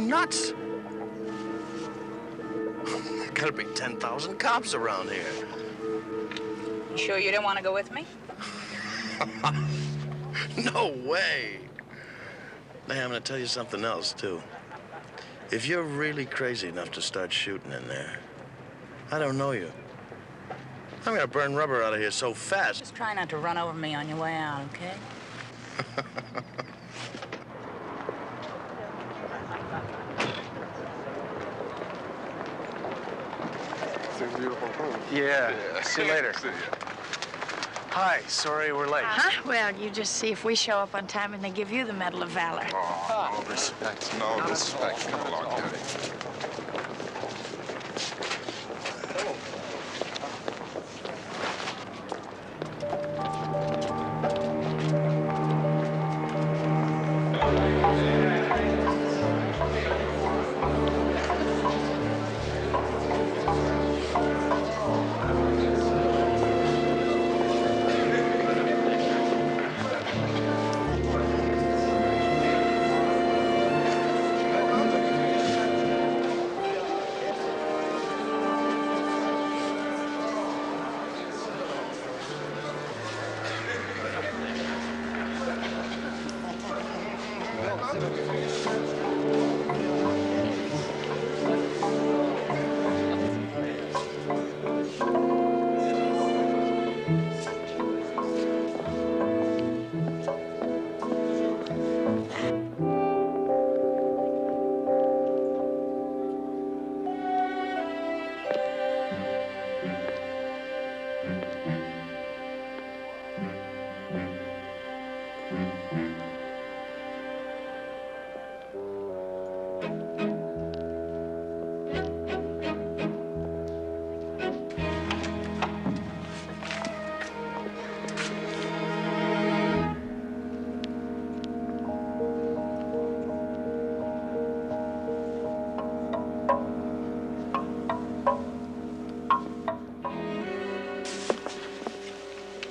Nuts! There gotta be 10,000 cops around here. You sure you don't want to go with me? No way! Hey, I'm gonna tell you something else, too. If you're really crazy enough to start shooting in there, I don't know you. I'm gonna burn rubber out of here so fast. Just try not to run over me on your way out, okay? Yeah. See you later. See ya. Hi, sorry we're late. Huh? Well, you just see if we show up on time and they give you the Medal of Valor. Oh, no respect. No respect. Come along, Daddy.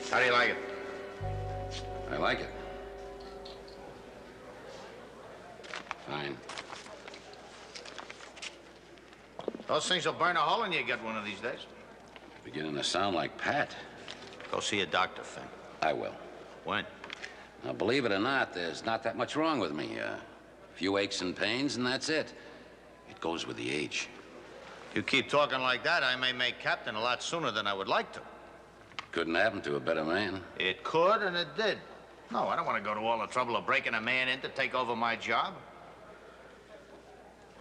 How do you like it? I like it. Fine. Those things will burn a hole in you get one of these days. Beginning to sound like Pat. Go see a doctor, Finn. I will. When? Now, believe it or not, there's not that much wrong with me. A few aches and pains, and that's it. It goes with the age. You keep talking like that, I may make captain a lot sooner than I would like to. Couldn't happen to a better man. It could, and it did. No, I don't want to go to all the trouble of breaking a man in to take over my job.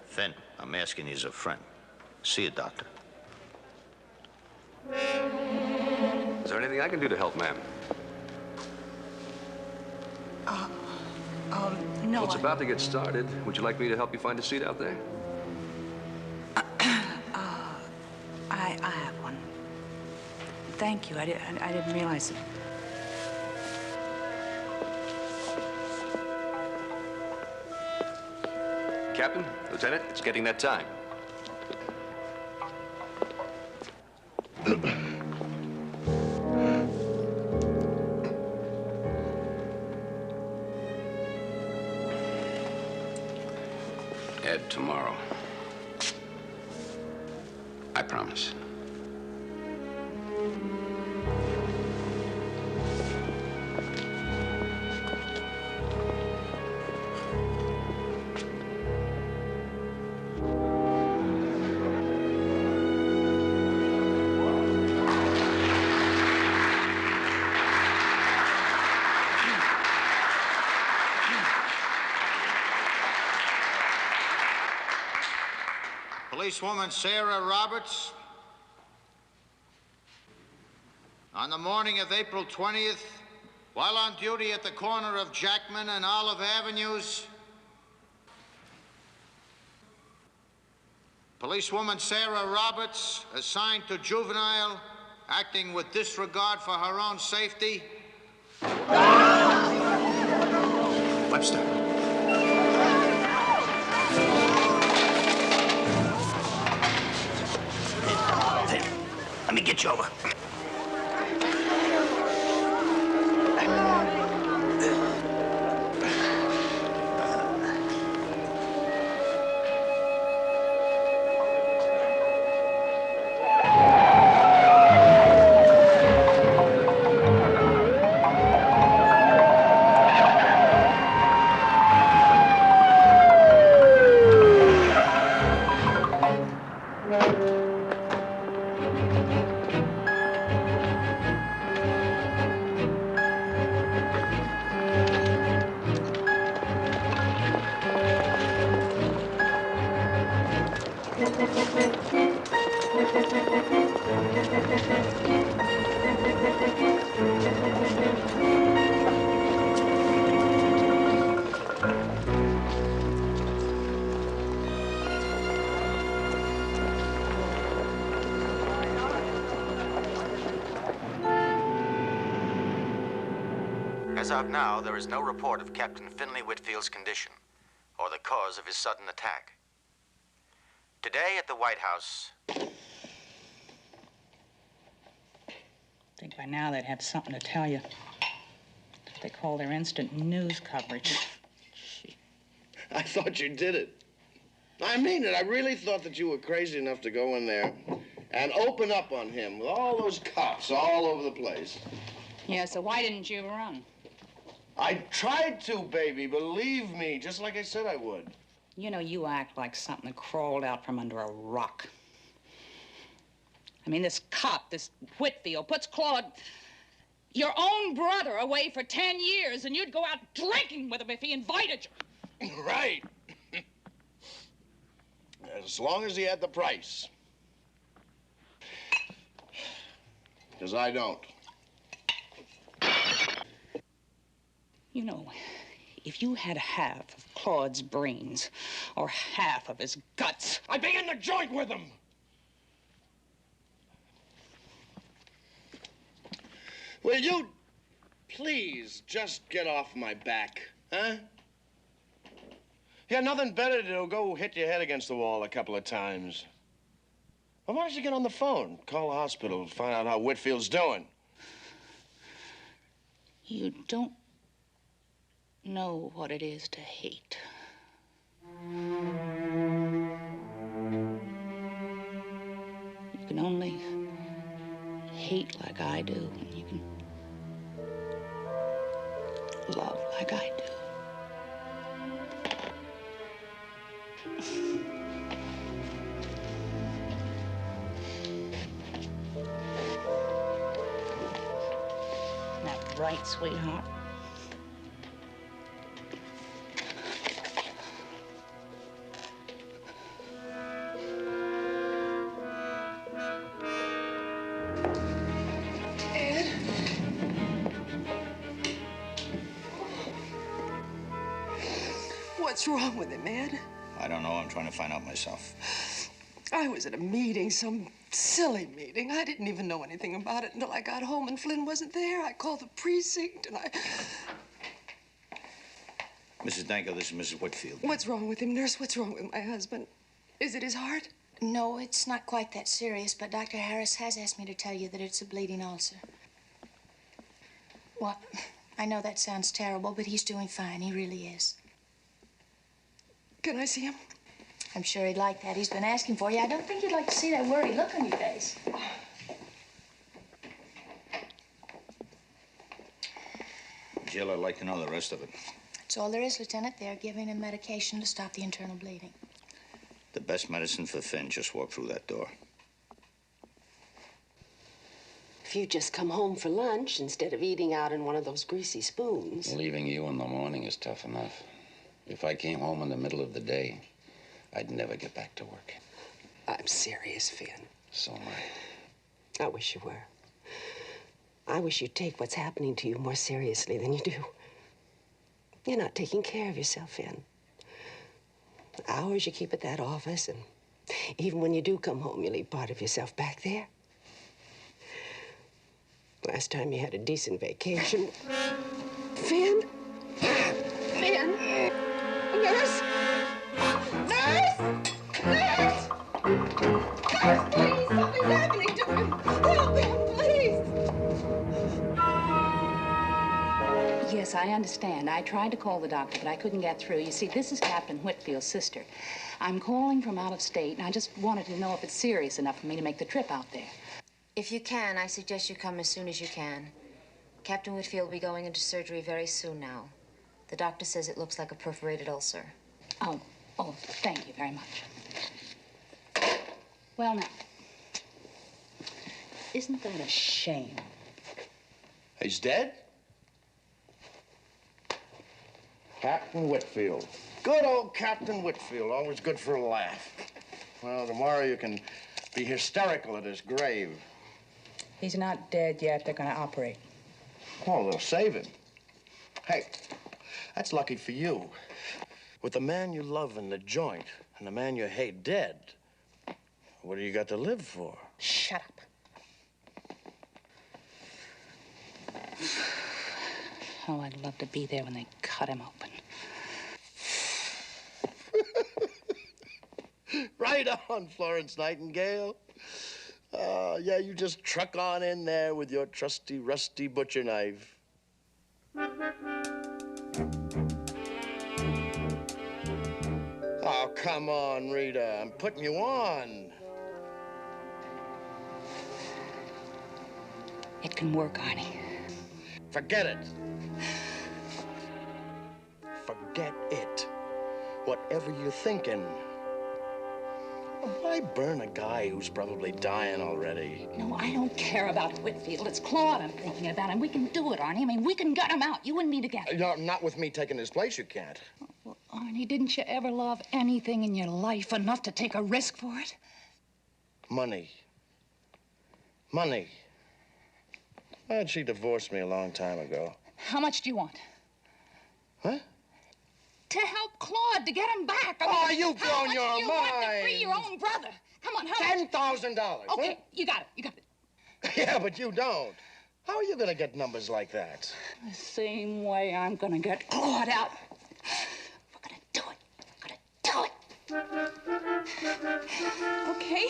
Finn, I'm asking you as a friend. See a doctor. Is there anything I can do to help, ma'am? No. Well, it's about to get started. Would you like me to help you find a seat out there? I have one. Thank you. I didn't realize it. Captain, Lieutenant, it's getting that time. Ed, tomorrow. I promise. Policewoman Sarah Roberts, on the morning of April 20th, while on duty at the corner of Jackman and Olive Avenues, Policewoman Sarah Roberts, assigned to juvenile, acting with disregard for her own safety. Webster. Hey, let me get you over. As of now, there is no report of Captain Finley Whitfield's condition or the cause of his sudden attack. Today at the White House... I think by now they'd have something to tell you. They call their instant news coverage. I thought you did it. I mean it. I really thought that you were crazy enough to go in there and open up on him with all those cops all over the place. Yeah, so why didn't you run? I tried to, baby. Believe me, just like I said I would. You know, you act like something that crawled out from under a rock. I mean, this cop, this Whitfield, puts Claude, your own brother, away for 10 years, and you'd go out drinking with him if he invited you. Right. As long as he had the price. Because I don't. You know, if you had half of Claude's brains or half of his guts, I'd be in the joint with him. Will you please just get off my back, huh? You got nothing better to do, go hit your head against the wall a couple of times. Well, why don't you get on the phone, call the hospital, find out how Whitfield's doing? You don't know what it is to hate. You can only hate like I do, and you can love like I do. Isn't that right, sweetheart? What's wrong with him, Ed? I don't know. I'm trying to find out myself. I was at a meeting, some silly meeting. I didn't even know anything about it until I got home and Flynn wasn't there. I called the precinct and I... Mrs. Danko, this is Mrs. Whitfield. What's wrong with him, nurse? What's wrong with my husband? Is it his heart? No, it's not quite that serious, but Dr. Harris has asked me to tell you that it's a bleeding ulcer. Well, I know that sounds terrible, but he's doing fine. He really is. Can I see him? I'm sure he'd like that. He's been asking for you. I don't think he'd like to see that worried look on your face. Jill, I'd like to know the rest of it. That's all there is, Lieutenant. They're giving him medication to stop the internal bleeding. The best medicine for Finn just walked through that door. If you'd just come home for lunch instead of eating out in one of those greasy spoons. Leaving you in the morning is tough enough. If I came home in the middle of the day, I'd never get back to work. I'm serious, Finn. So am I. I wish you were. I wish you'd take what's happening to you more seriously than you do. You're not taking care of yourself, Finn. The hours you keep at that office, and even when you do come home, you leave part of yourself back there. Last time you had a decent vacation. Finn? Finn? Nurse? Nurse? Nurse? Nurse, please! Something's happening to him! Help him, please! Yes, I understand. I tried to call the doctor, but I couldn't get through. You see, this is Captain Whitfield's sister. I'm calling from out of state, and I just wanted to know if it's serious enough for me to make the trip out there. If you can, I suggest you come as soon as you can. Captain Whitfield will be going into surgery very soon now. The doctor says it looks like a perforated ulcer. Oh, thank you very much. Well, now, isn't that a shame? He's dead? Captain Whitfield. Good old Captain Whitfield, always good for a laugh. Well, tomorrow you can be hysterical at his grave. He's not dead yet. They're going to operate. Oh, they'll save him. Hey, that's lucky for you. With the man you love in the joint and the man you hate dead, what do you got to live for? Shut up. Oh, I'd love to be there when they cut him open. Right on, Florence Nightingale. Yeah, you just truck on in there with your trusty, rusty butcher knife. Oh, come on, Rita. I'm putting you on. It can work, Arnie. Forget it. Forget it. Whatever you're thinking. Why burn a guy who's probably dying already? No, I don't care about Whitfield. It's Claude I'm thinking about, and we can do it, Arnie. I mean, we can gut him out, you and me together. No, not with me taking his place, you can't. Well, Arnie, didn't you ever love anything in your life enough to take a risk for it? Money. Money. Well, she divorced me a long time ago. How much do you want? Huh? To help Claude, to get him back. Oh, you've blown your mind. How much do you want to free mind. your own brother? Come on, how much? $10,000. Okay, huh? you got it, you got it. Yeah, but you don't. How are you going to get numbers like that? The same way I'm gonna get Claude out. We're gonna do it. We're gonna do it. Okay.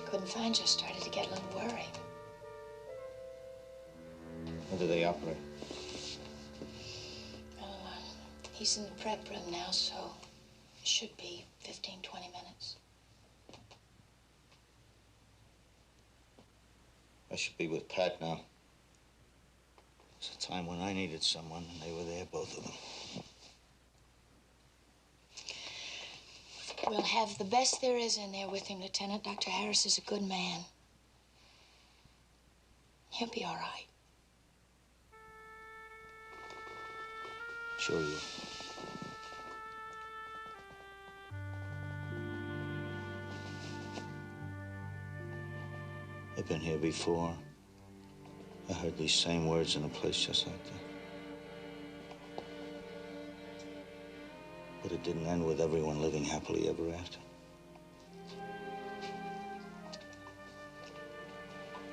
Couldn't find you. Started to get a little worried. When do they operate? He's in the prep room now, so it should be 15, 20 minutes. I should be with Pat now. It's a time when I needed someone, and they were there, both of them. We'll have the best there is in there with him, Lieutenant. Dr. Harris is a good man. He'll be all right. Sure you. I've been here before. I heard these same words in a place just like that. But it didn't end with everyone living happily ever after.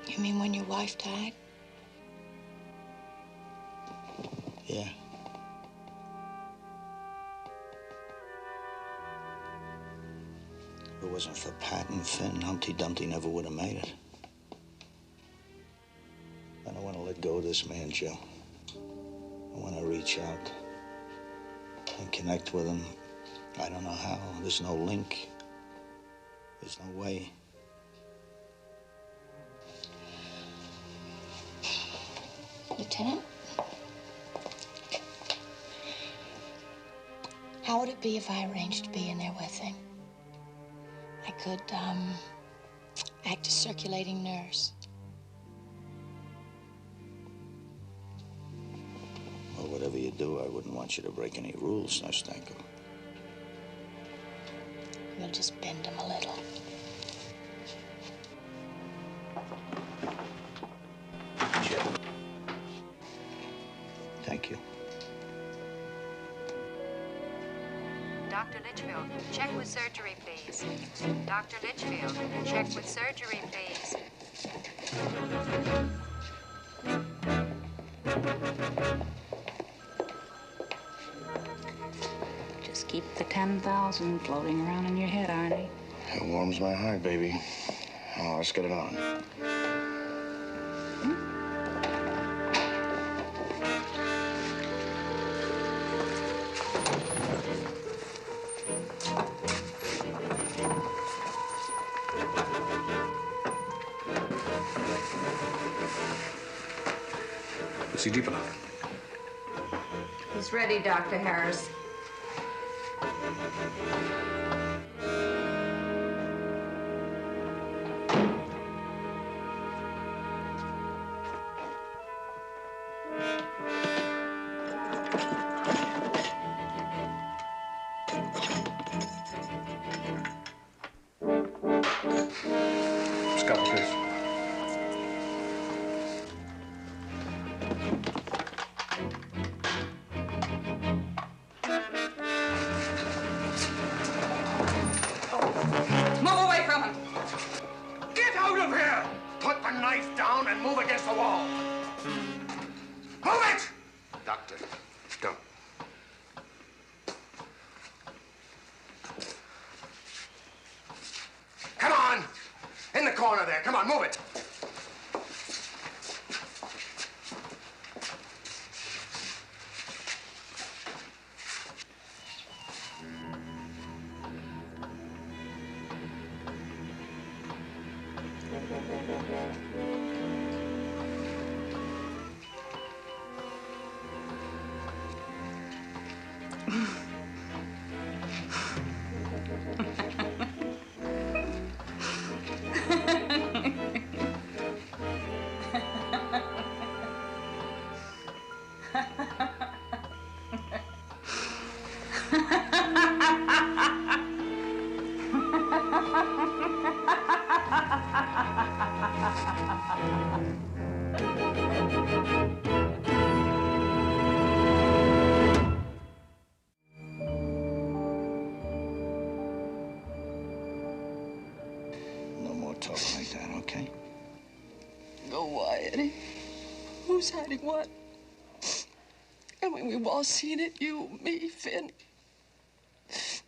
You mean when your wife died? Yeah. If it wasn't for Pat and Finn, Humpty Dumpty never would have made it. I don't want to let go of this man, Joe. I want to reach out and connect with him. I don't know how. There's no link. There's no way. Lieutenant? How would it be if I arranged to be in there with him? I could, act as circulating nurse. Well, whatever you do, I wouldn't want you to break any rules, Nastanko. We'll just bend him a little. Thank you. Dr. Litchfield, check with surgery, please. Dr. Litchfield, check with surgery, please. Just keep the 10,000 floating around in your head, Arnie. It warms my heart, baby. Oh, let's get it on. Is he deep enough? He's ready, Dr. Harris. Scalpel, please. Move away from him. Get out of here! Put the knife down and move against the wall. Move it! Doctor, don't. Come on! In the corner there. Come on, move it. No more talk like that, okay? Go why, Eddie? Who's hiding what? I mean, we've all seen it. You, me, Finn.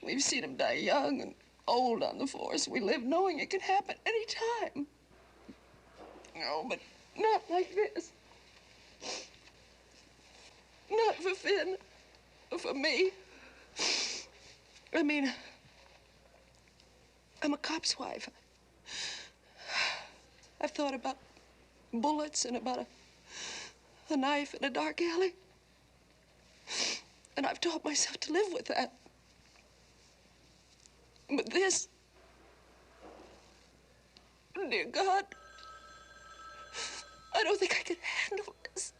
We've seen him die young and old on the force. We live knowing it can happen any time. No, but not like this. Not for Finn. For me. I mean, I'm a cop's wife. I've thought about bullets and about a knife in a dark alley. And I've taught myself to live with that. But this, dear God, I don't think I can handle this.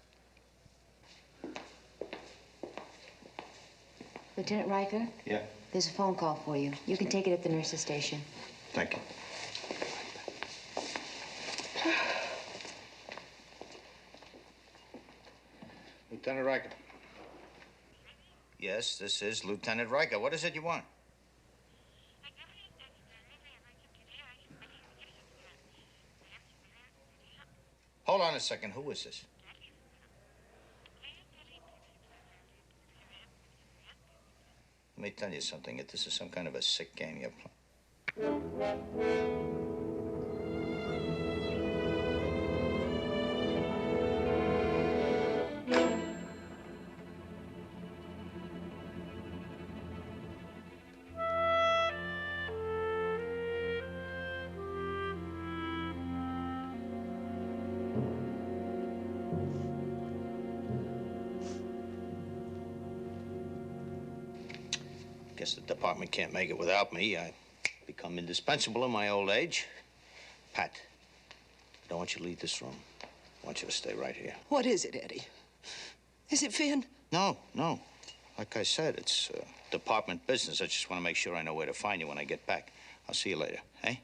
Lieutenant Riker? Yeah? There's a phone call for you. You can take it at the nurse's station. Thank you. Lieutenant Riker. Yes, this is Lieutenant Riker. What is it you want? Hold on a second. Who is this? Let me tell you something. If this is some kind of a sick game you're playing. guess the department can't make it without me. I become indispensable in my old age. Pat, I don't want you to leave this room. I want you to stay right here. What is it, Eddie? Is it Finn? No, no. Like I said, it's department business. I just want to make sure I know where to find you when I get back. I'll see you later, hey?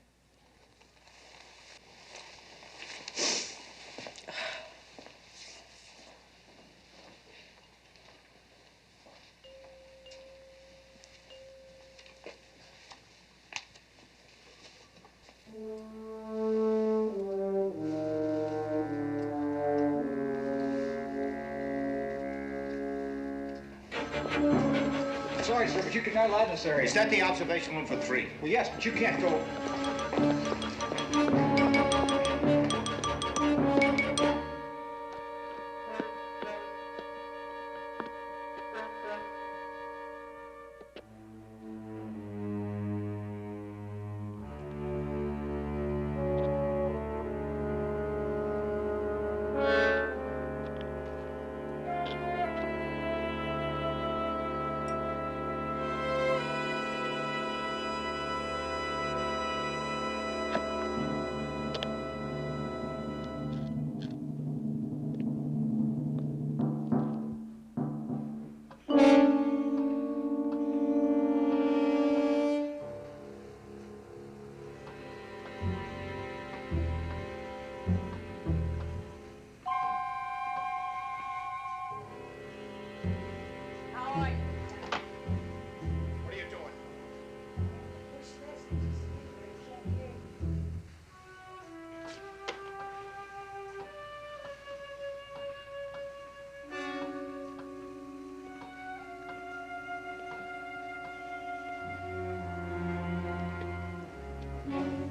Sorry, sir, but you cannot lie in this area. Is that the observation room for 3? Well, yes, but you can't go.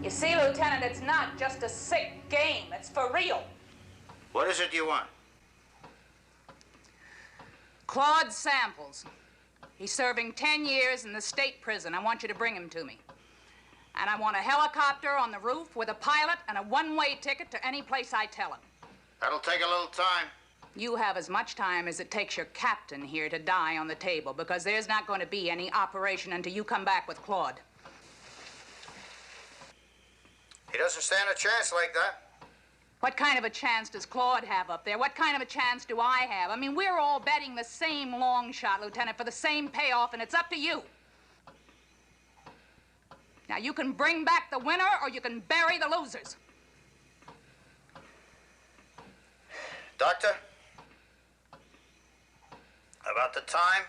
You see, Lieutenant, it's not just a sick game. It's for real. What is it you want? Claude Samples. He's serving 10 years in the state prison. I want you to bring him to me. And I want a helicopter on the roof with a pilot and a one-way ticket to any place I tell him. That'll take a little time. You have as much time as it takes your captain here to die on the table, because there's not going to be any operation until you come back with Claude. He doesn't stand a chance like that. What kind of a chance does Claude have up there? What kind of a chance do I have? I mean, we're all betting the same long shot, Lieutenant, for the same payoff, and it's up to you. Now, you can bring back the winner, or you can bury the losers. Doctor? About the time?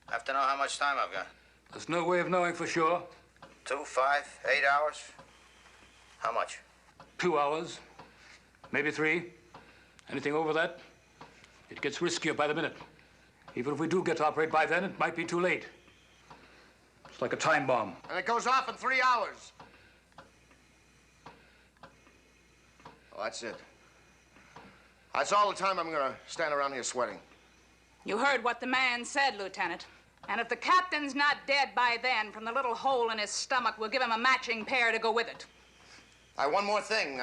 I have to know how much time I've got. There's no way of knowing for sure. 2, 5, 8 hours? How much? 2 hours, maybe 3. Anything over that, it gets riskier by the minute. Even if we do get to operate by then, it might be too late. It's like a time bomb. And it goes off in 3 hours. Well, that's it. That's all the time I'm gonna stand around here sweating. You heard what the man said, Lieutenant. And if the captain's not dead by then, from the little hole in his stomach, we'll give him a matching pair to go with it. One more thing.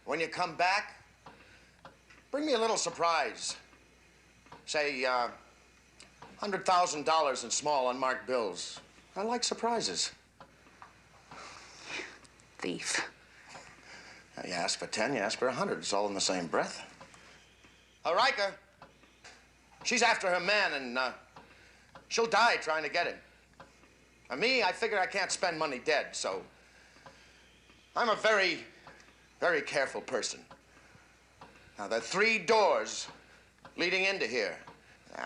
When you come back, bring me a little surprise. Say, $100,000 in small unmarked bills. I like surprises. Thief. Now, you ask for 10, you ask for 100. It's all in the same breath. Riker, she's after her man, and she'll die trying to get him. And me, I figure I can't spend money dead, so I'm a very, very careful person. Now, there are 3 doors leading into here.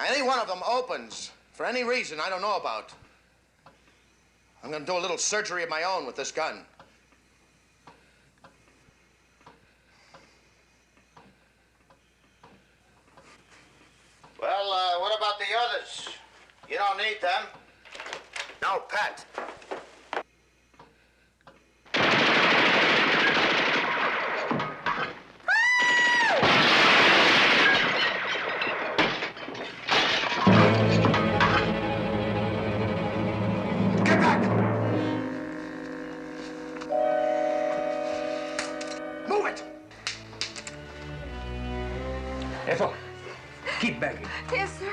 Any one of them opens for any reason I don't know about. I'm going to do a little surgery of my own with this gun. Well, what about the others? You don't need them. No, Pat. Ethel, keep backing. Yes, sir.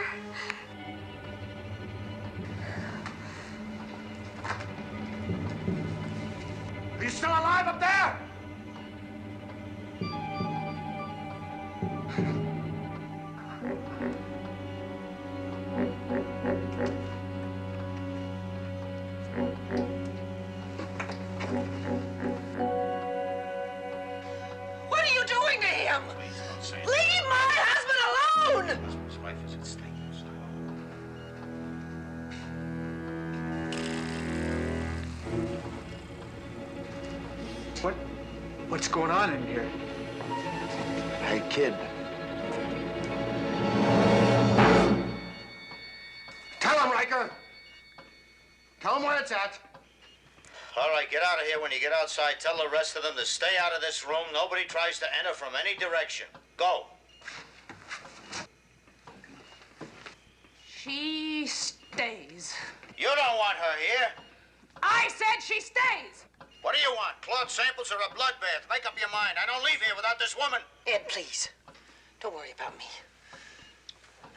What's going on in here? Hey, kid. Tell him, Riker. Tell him where it's at. All right, get out of here. When you get outside, tell the rest of them to stay out of this room. Nobody tries to enter from any direction. Go. She stays. You don't want her here. I said she stays. What do you want? Blood samples or a bloodbath? Make up your mind. I don't leave here without this woman. Ed, please. Don't worry about me.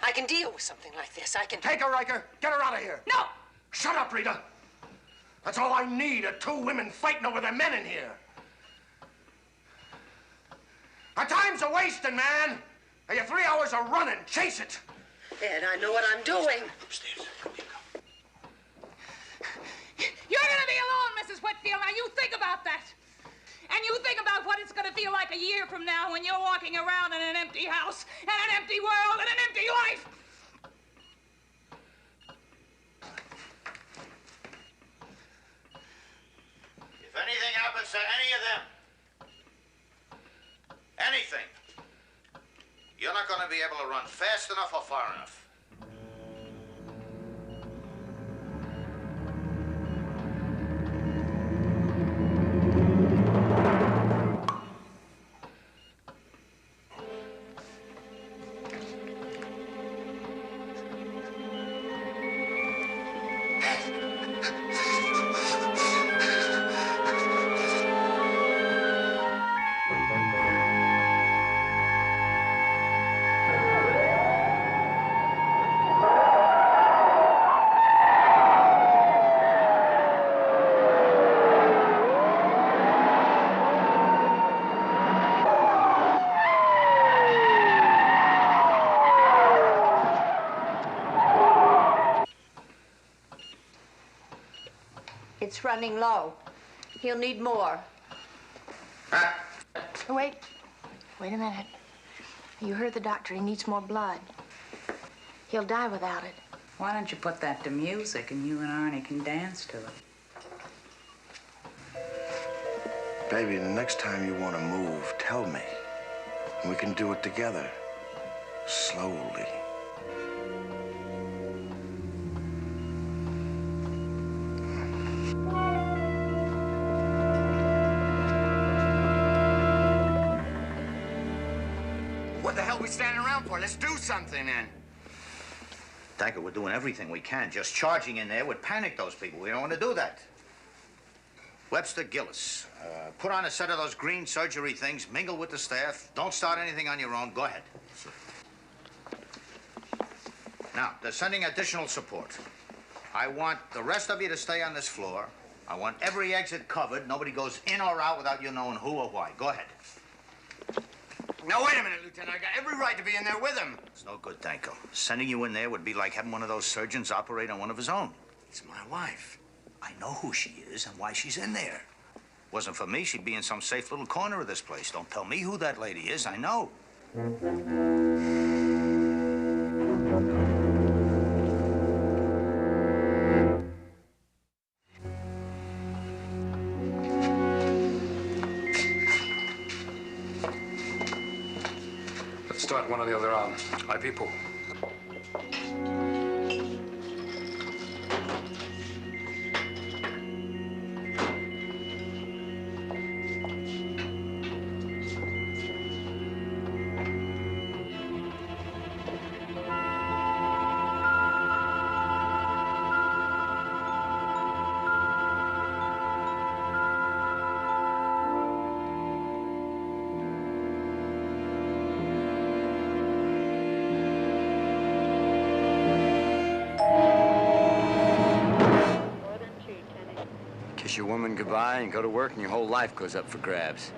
I can deal with something like this. I can... Take her, Riker. Get her out of here. No! Shut up, Rita. That's all I need are two women fighting over their men in here. Our time's a wasting, man. Are you 3 hours of running? Chase it. Ed, I know what I'm doing. Upstairs. You're gonna be alone, Mrs. Whitfield. Now you think about that. And you think about what it's gonna feel like a year from now when you're walking around in an empty house, and an empty world, and an empty life. If anything happens to any of them, anything, you're not going to be able to run fast enough or far enough. It's running low. He'll need more. Wait a minute. You heard the doctor. He needs more blood. He'll die without it. Why don't you put that to music and you and Arnie can dance to it? Baby, the next time you want to move, tell me. And we can do it together. Slowly. What the hell are we standing around for? Let's do something, then. Danker, we're doing everything we can. Just charging in there would panic those people. We don't want to do that. Webster Gillis, put on a set of those green surgery things, mingle with the staff. Don't start anything on your own. Go ahead. Now, they're sending additional support. I want the rest of you to stay on this floor. I want every exit covered. Nobody goes in or out without you knowing who or why. Go ahead. Now, wait a minute, Lieutenant. I got every right to be in there with him. It's no good, Danko. Sending you in there would be like having one of those surgeons operate on one of his own. It's my wife. I know who she is and why she's in there. Wasn't for me, she'd be in some safe little corner of this place. Don't tell me who that lady is. I know. Let's start one or the other arm. IV pool. Kiss your woman goodbye and go to work and your whole life goes up for grabs.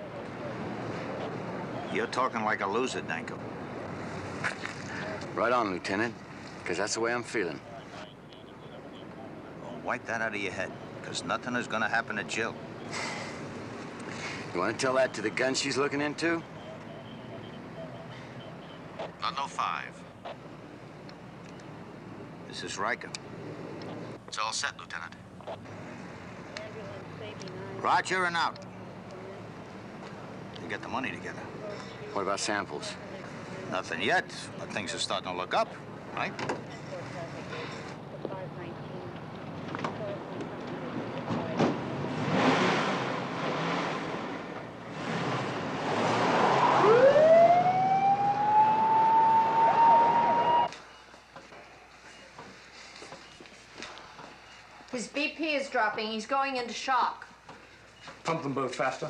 You're talking like a loser, Danko. Right on, Lieutenant, because that's the way I'm feeling. Well, wipe that out of your head, because nothing is going to happen to Jill. You want to tell that to the gun she's looking into? Not no 5. This is Riker. It's all set, Lieutenant. Roger and out. to get the money together. What about samples? Nothing yet, but things are starting to look up, right? His BP is dropping. He's going into shock. Pump them both faster.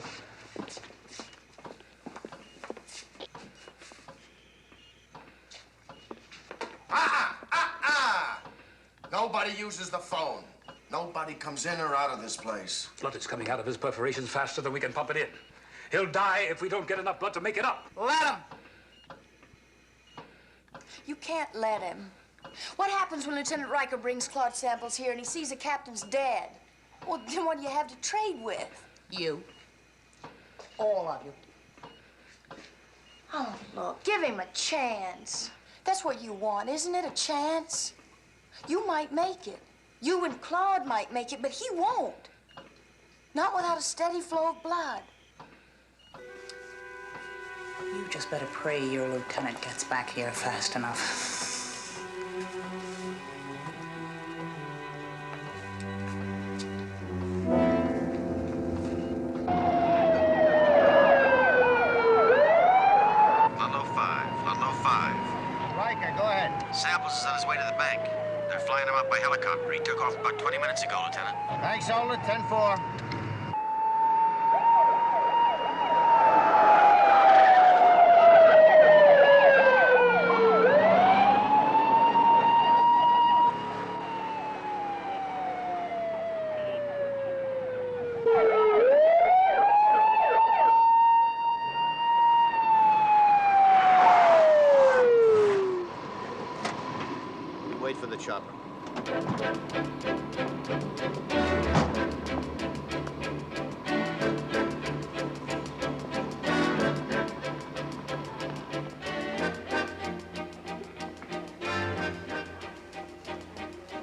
Nobody uses the phone. Nobody comes in or out of this place. Blood is coming out of his perforations faster than we can pump it in. He'll die if we don't get enough blood to make it up. Let him. You can't let him. What happens when Lieutenant Riker brings Claude samples here and he sees the captain's dead? Well, then what do you have to trade with? You. All of you. Oh, look, give him a chance. That's what you want, isn't it? A chance? You might make it. You and Claude might make it, but he won't. Not without a steady flow of blood. You just better pray your lieutenant gets back here fast enough. Samples is on his way to the bank. They're flying him up by helicopter. He took off about 20 minutes ago, Lieutenant. Thanks, Older. 10-4. Wait for the chopper.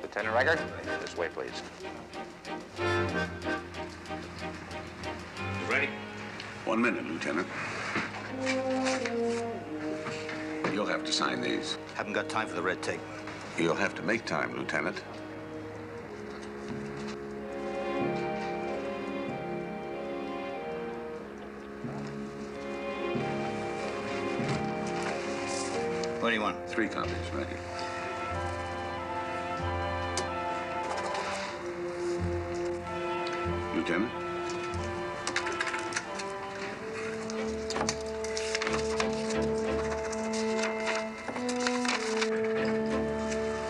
Lieutenant Riker, this way, please. You ready? 1 minute, Lieutenant. You'll have to sign these. Haven't got time for the red tape. You'll have to make time, Lieutenant. What do you want? 3 copies, right here. Lieutenant?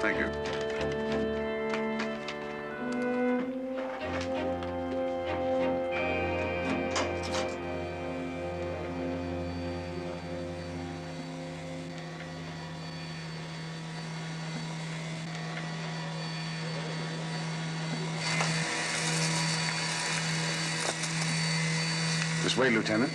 Thank you. This way, Lieutenant.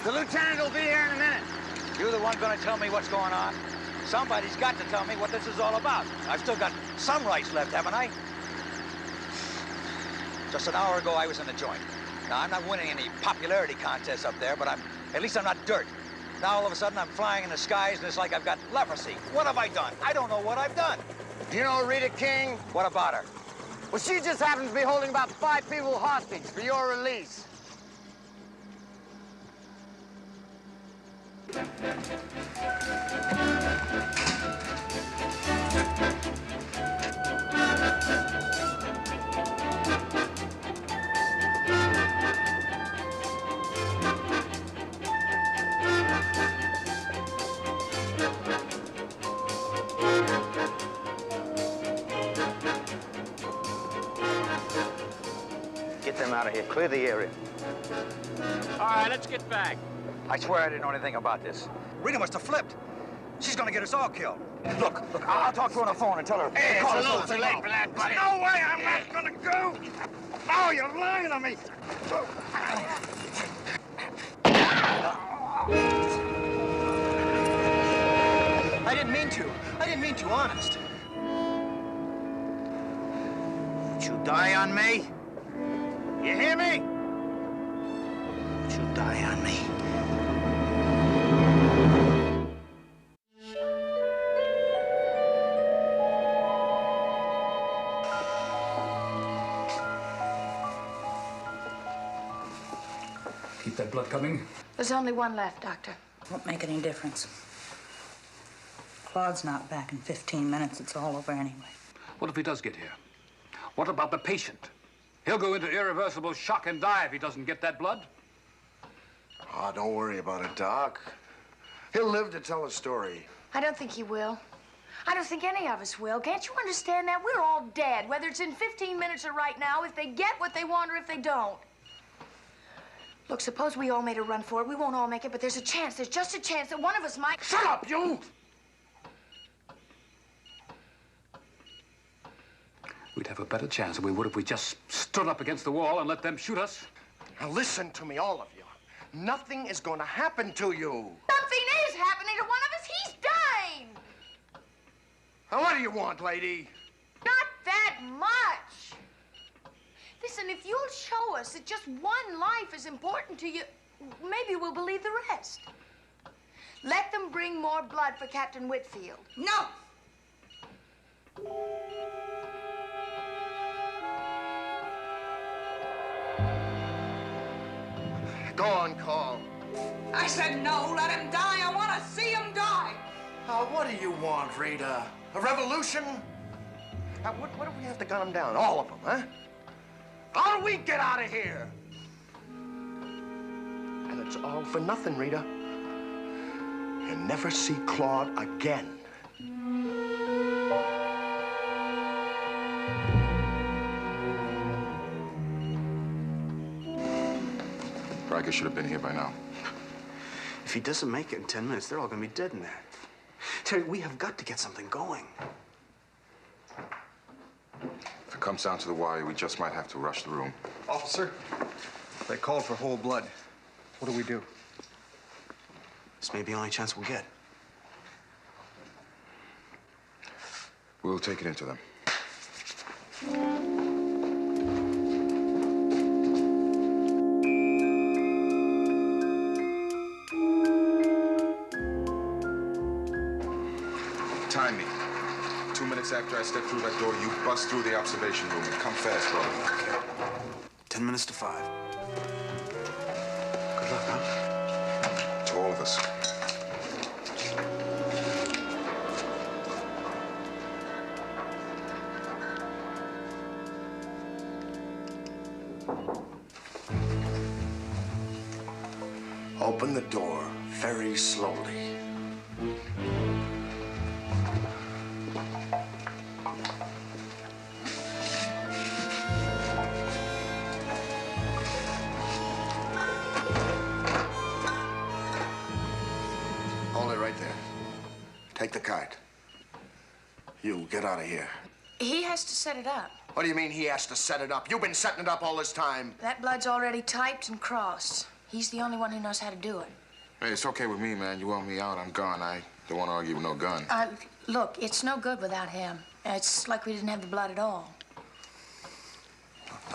The lieutenant will be here in a minute. You're the one gonna tell me what's going on? Somebody's got to tell me what this is all about. I've still got some rights left, haven't I? Just an hour ago, I was in the joint. Now, I'm not winning any popularity contests up there, but at least I'm not dirt. Now, all of a sudden, I'm flying in the skies, and it's like I've got leprosy. What have I done? I don't know what I've done. Do you know Rita King? What about her? Well, she just happens to be holding about 5 people hostage for your release. them out of here. Clear the area. All right, let's get back. I swear I didn't know anything about this. Rita must have flipped. She's gonna get us all killed. Look, I'll talk to her on the phone and tell her. Hey, call it's a us little on. too late for that, buddy. No way, I'm not gonna go. No, you're lying to me. I didn't mean to. I didn't mean to, honest. Don't you die on me? You hear me? Don't you die on me? Keep that blood coming. There's only one left, Doctor. Won't make any difference. Claude's not back in 15 minutes. It's all over anyway. What if he does get here? What about the patient? He'll go into irreversible shock and die if he doesn't get that blood. Oh, don't worry about it, Doc. He'll live to tell a story. I don't think he will. I don't think any of us will. Can't you understand that? We're all dead, whether it's in 15 minutes or right now, if they get what they want or if they don't. Look, suppose we all made a run for it. We won't all make it, but there's a chance. There's just a chance that one of us might... Shut up, you! We'd have a better chance than we would if we just stood up against the wall and let them shoot us. Now listen to me, all of you. Nothing is going to happen to you. Something is happening to one of us. He's dying. Now, what do you want, lady? Not that much. Listen, if you'll show us that just one life is important to you, maybe we'll believe the rest. Let them bring more blood for Captain Whitfield. No! Go on, call. I said no, let him die. I want to see him die. What do you want, Rita? A revolution? What if we have to gun them down? All of them, huh? How do we get out of here? And it's all for nothing, Rita. You'll never see Claude again. Riker should have been here by now. If he doesn't make it in 10 minutes, they're all gonna be dead in there. Terry, we have got to get something going. If it comes down to the wire, we just might have to rush the room. Officer, they called for whole blood. What do we do? This may be the only chance we'll get. We'll take it into them. Time me. 2 minutes after I step through that door, you bust through the observation room and come fast, brother. 10 minutes to 5. Good luck, huh? To all of us. Open the door very slowly. Hold it right there. Take the kite. You, get out of here. He has to set it up. What do you mean he has to set it up? You've been setting it up all this time. That blood's already typed and crossed. He's the only one who knows how to do it. Hey, it's okay with me, man. You want me out, I'm gone. I don't want to argue with no gun. Look, it's no good without him. It's like we didn't have the blood at all.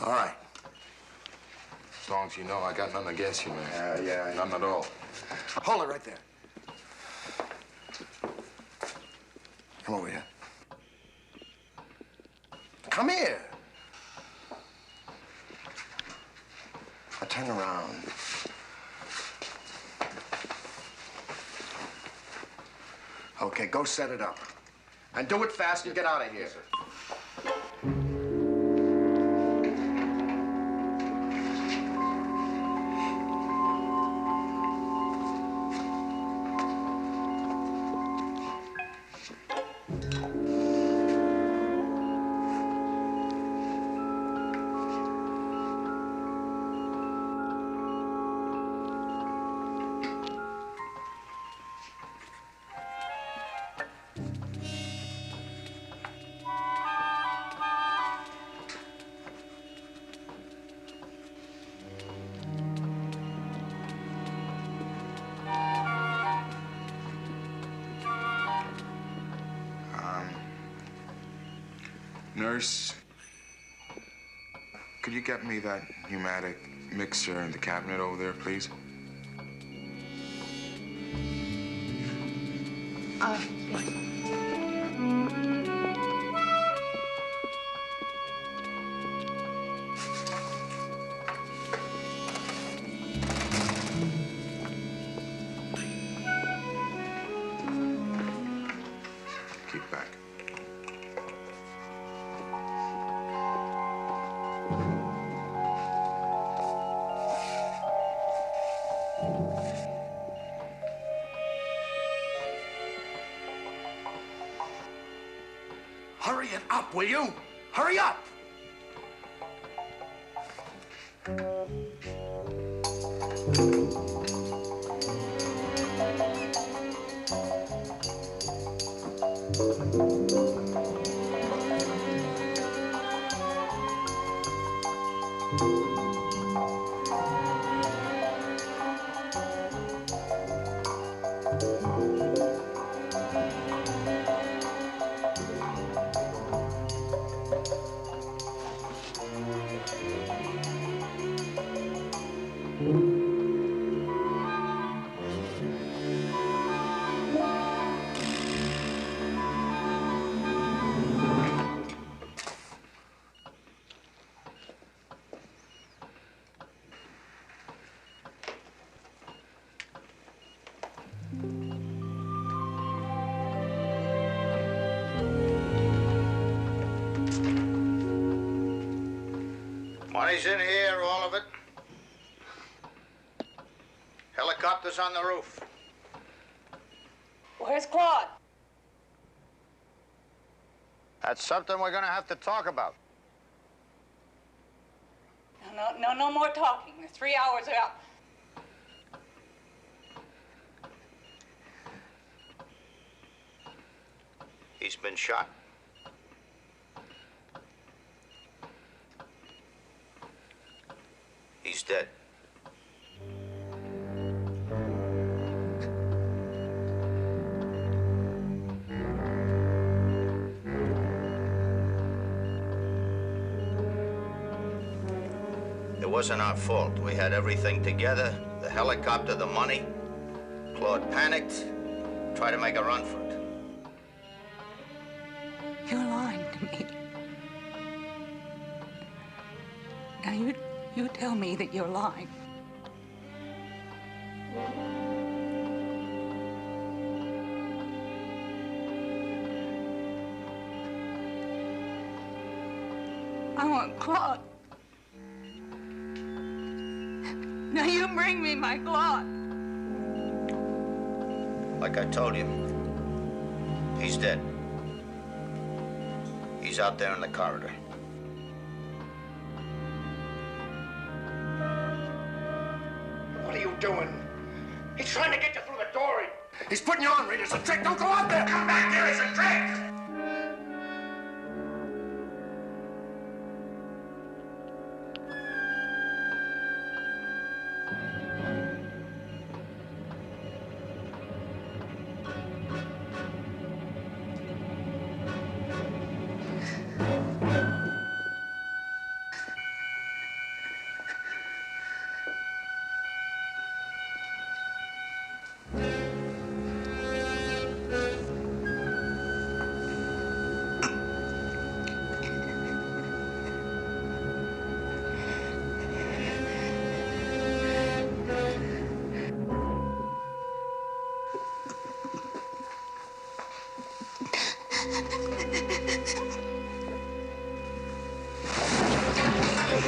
All right. As long as you know I got nothing against you, man. Yeah. Nothing at all. Hold it right there. Come over here. Come here. Now turn around. Okay, go set it up. And do it fast and get out of here. Yes, sir. Nurse, could you get me that pneumatic mixer in the cabinet over there, please? Keep back. Hurry it up, will you? Hurry up! Money's in here, all of it. Helicopter's on the roof. Where's Claude? That's something we're gonna have to talk about. No more talking. The 3 hours are up. He's been shot. He's dead. It wasn't our fault. We had everything together. The helicopter, the money. Claude panicked, tried to make a run for it. You're lying to me. Now you tell me that you're lying. I want Claude. Now you bring me my Claude. Like I told you, he's dead. He's out there in the corridor. What are you doing? He's trying to get you through the door. He's putting you on, Reed. It's a trick. Don't go out there. Come back here. It's a trick.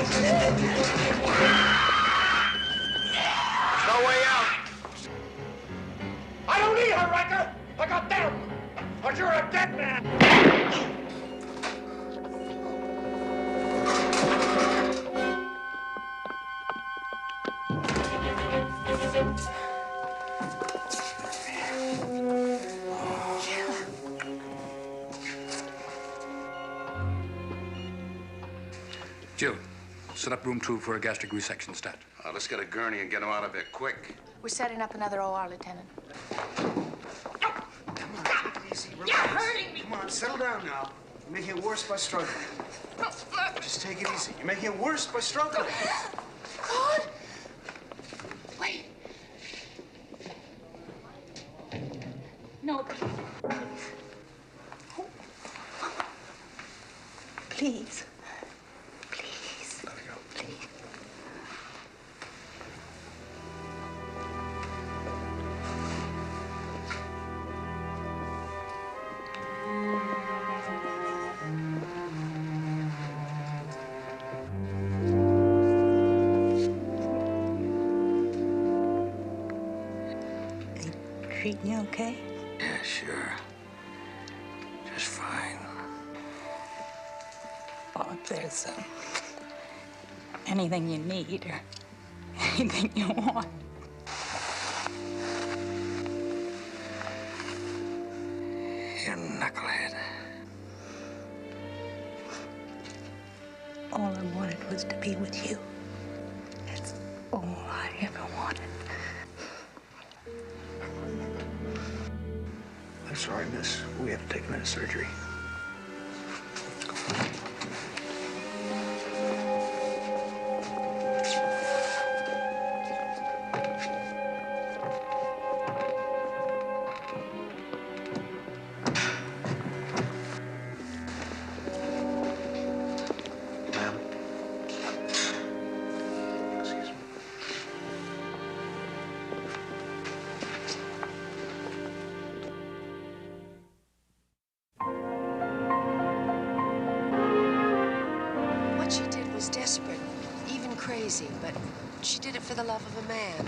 There's no way out. I don't need her, Riker. I got them. But you're a dead man. Jill, set up room 2 for a gastric resection stat. Let's get a gurney and get him out of here quick. We're setting up another OR, Lieutenant. You're hurting me. Come on, settle down now. You're making it worse by struggling. Just take it easy. You're making it worse by struggling. Claude! Wait. No, please. Please. Let her go. Please. Treating you okay? Yeah, sure. Just fine. Well, if there's anything you need or anything you want. You knucklehead. All I wanted was to be with you. That's all I ever wanted. I'm sorry, miss. We have to take him into surgery. Ma'am? Excuse me. What she did was desperate, even crazy, but she did it for the love of a man.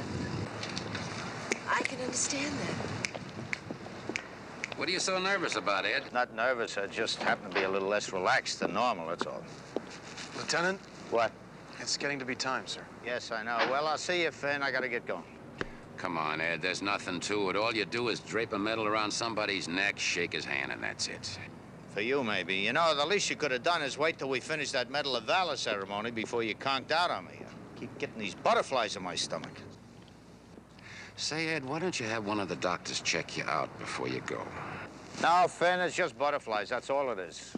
I can understand that. What are you so nervous about, Ed? Not nervous. I just happen to be a little less relaxed than normal, that's all. Lieutenant? What? It's getting to be time, sir. Yes, I know. Well, I'll see you, Finn. I gotta get going. Come on, Ed, there's nothing to it. All you do is drape a medal around somebody's neck, shake his hand, and that's it. For you, maybe. You know, the least you could have done is wait till we finish that Medal of Valor ceremony before you conked out on me. I keep getting these butterflies in my stomach. Say, Ed, why don't you have one of the doctors check you out before you go? No, Finn, it's just butterflies. That's all it is.